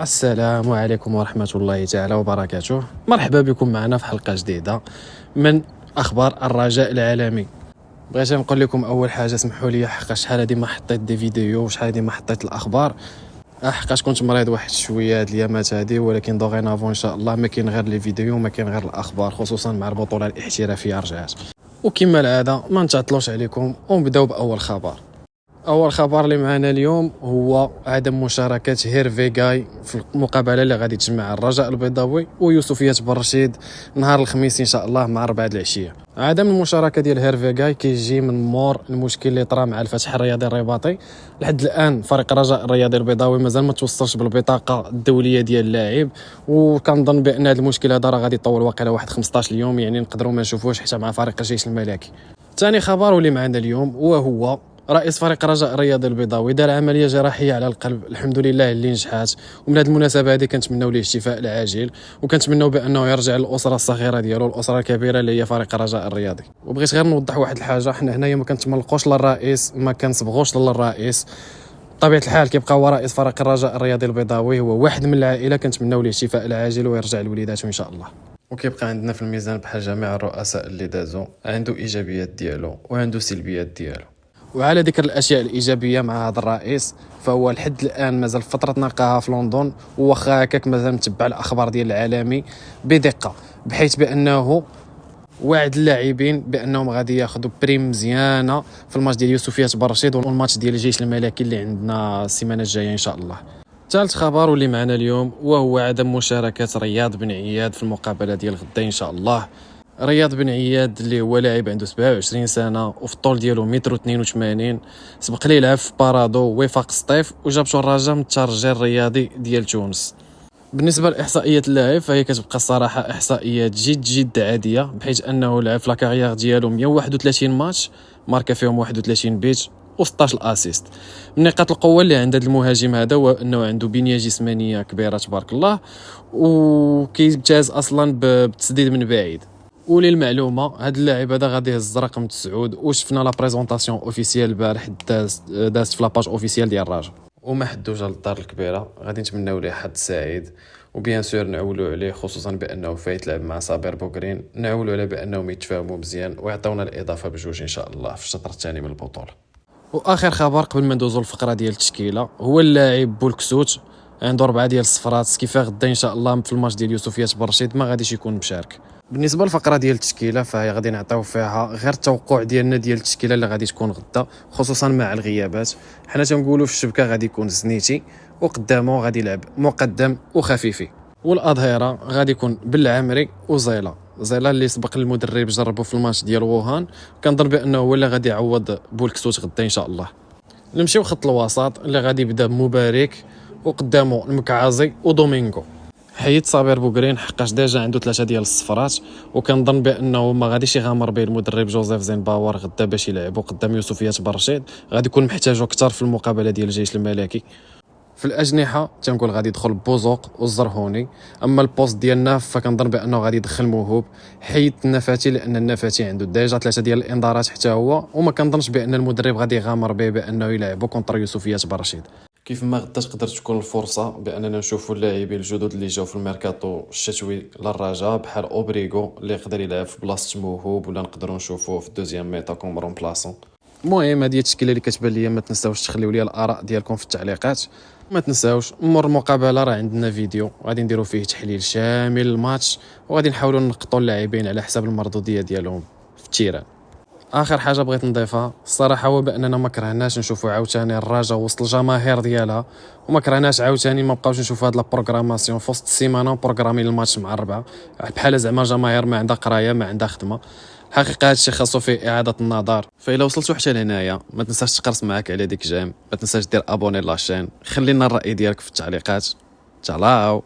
السلام عليكم ورحمة الله تعالى وبركاته. مرحبا بكم معنا في حلقة جديدة من أخبار الرجاء العالمي. بغيت نقول لكم أول حاجة اسمحوا لي حق شحال هادي ما حطيت دي فيديو وشحال هادي ما حطيت الأخبار، حقاش كنت مريض واحد شوية هاد الأيامات هادي، ولكن دوغينافون إن شاء الله ما كاين غير لي فيديو وما كاين غير الأخبار، خصوصا مع البطولة الاحترافية رجعت. وكما العادة ما نتعطلوش عليكم ونبداو بأول خبر. اول خبر اللي معنا اليوم هو عدم مشاركه هيرفي غاي في المقابله اللي غادي تجمع الرجاء البيضاوي ويوسفيات بن-رشيد نهار الخميس ان شاء الله مع 4 العشيه. عدم المشاركه ديال هيرفي غاي كيجي من مور المشكل اللي طرا مع الفتح الرياضي الرباطي. لحد الان فريق الرجاء الرياضي البيضاوي مازال ما توصلش بالبطاقه الدوليه ديال اللاعب، وكنظن بان هذا المشكل هذا راه غادي يطول واقيلا واحد 15 يوم، يعني نقدروا ما نشوفوش حتى مع فريق الجيش الملكي. ثاني خبر واللي معنا اليوم وهو رئيس فريق الرجاء الرياضي البيضاوي دار عمليه جراحيه على القلب الحمد لله اللي نجحات، ومن هذه المناسبه هذه كنتمناو ليه الشفاء العاجل وكنتمناو بانه يرجع للاسره الصغيره ديالو، الاسره الكبيره اللي هي فريق الرجاء الرياضي. وبغيت غير نوضح واحد الحاجه، حنا هنايا ما كنتملقوش للرئيس، ما كنصبغوش للرئيس، بطبيعه الحال كيبقى هو رئيس فريق الرجاء الرياضي البيضاوي، هو واحد من العائله، كنتمناو ليه الشفاء العاجل ويرجع لوليداته ان شاء الله. وكيبقى عندنا في الميزان بحال جميع الرؤساء اللي دازوا، عنده ايجابيات ديالو وعنده سلبيات ديالو. وعلى ذكر الاشياء الايجابيه مع هذا الرئيس، فهو لحد الان مازال فتره نقاها في لندن، وواخا هكاك مازال متبع الاخبار ديال العالمي بدقه، بحيث بانه وعد اللاعبين بانهم غادي ياخذوا بريم مزيانه في الماتش ديال يوسفيات بن-رشيد والماتش ديال الجيش الملكي اللي عندنا السيمانه الجايه ان شاء الله. ثالث خبر واللي معنا اليوم وهو عدم مشاركه رياض بن عياد في المقابله ديال غدا ان شاء الله. رياض بن عياد اللي هو لاعب عنده 27 سنه وفي الطول ديالو 1.82 متر، سبق ليه لعب في بارادو وفاق سطيف وجابته الرجاء من الترجي الرياضي ديال تونس. بالنسبه لاحصائيات اللاعب فهي كتبقى الصراحه احصائيات جد عاديه، بحيث انه لعب في لاكاريير ديالو 131 ماتش، ماركا فيهم 31 بيت و16 اسيست. من نقاط القوه اللي عند هذا المهاجم هذا هو انه عنده بنيه جسمانيه كبيره تبارك الله، وكيمتاز اصلا بالتسديد من بعيد. وللمعلومه هذا اللاعب هذا غادي يهز رقم 9، وشفنا لا بريزونطاسيون اوفيسيال البارح دازت في لاباج اوفيسيال ديال الرجاء. وما حدوش للدار الكبيره، غادي نتمناو ليه حظ سعيد، وبيان سور نعولوا عليه خصوصا بانه فايت لعب مع صابر بوكرين، نعولوا عليه بانهم يتفاهموا مزيان ويعطيونا الاضافه بجوج ان شاء الله في الشطر الثاني من البطوله. واخر خبر قبل ما ندوزو الفقره ديال التشكيله هو اللاعب بولكسوت، عنده 4 ديال الصفرات، كيف غدا ان شاء الله في الماتش ديال يوسفيات بن-رشيد ما غاديش يكون مشارك. بالنسبه للفقره ديال التشكيله فهي غادي نعطيو فيها غير التوقع ديالنا ديال التشكيله اللي غادي تكون غدا، خصوصا مع الغيابات. حنا تنقولوا في الشبكه غادي يكون زنيتي، وقدامه غادي يلعب مقدم وخفيفي، والاظهره غادي يكون بالعمري وزيلا اللي سبق المدرب جربه في الماتش ديال ووهان، كنظن بانه هو اللي غادي يعوض بولكسوت غدا ان شاء الله. نمشيو خط الوسط اللي غادي يبدا بمبارك وقدامه المكعازي ودومينغو. حيد صابر بوكرين حقاش ديجا عنده 3 ديال الصفرات، وكنظن بانه ما غاديش يغامر به المدرب جوزيف زينباور غدا باش يلعبوا قدام يوسفيات بن-رشيد، غادي يكون محتاجو اكثر في المقابله ديال الجيش الملكي. في الاجنحه تنقول غادي يدخل بوزوق والزرهوني، اما البوست ديال الناف فكنظن بانه غادي يدخل موهوب، حيد النفاتي لان النفاتي عنده ديجا 3 ديال الانذارات حتى هو، وما كنظنش بان المدرب غادي يغامر به بانه يلعبوا كونتر يوسفيات بن-رشيد. كيف ما غدا تقدر تكون الفرصه باننا نشوفوا اللاعبين الجدد اللي جاوا في الميركاتو الشتوي للرجاء بحال اوبريغو اللي يقدر يلعب في بلاصه موهوب، ولا نقدروا نشوفوه في الدوزيام ميطا كوم رومبلاسون. المهم هذه التشكيله اللي كتبان ليا، ما تنساوش تخليو لي الاراء ديالكم في التعليقات. ما تنساوش مور المقابله راه عندنا فيديو غادي نديروا فيه تحليل شامل للماتش، وغادي نحاولوا نقطوا اللاعبين على حساب المردوديه ديالهم في التيران. اخر حاجه بغيت نضيفها الصراحه هو باننا ما كرهناش نشوفوا عاوتاني الرجاء وسط الجماهير ديالها، وما كرهناش عاوتاني ما بقاوش نشوفوا هاد لا بروغراماسيون في وسط السيمانه بروغرامين الماتش مع 4 بحال زعما جماهير ما عندها قرايه ما عندها خدمه. الحقيقه هادشي خاصو فيه اعاده النظر. فإلا وصلتوا حتى لهنايا ما تنساش تقرص معاك على ديك جيم، ما تنساش دير ابوني لاشين، خلي لنا الراي ديالك في التعليقات. تشالاو.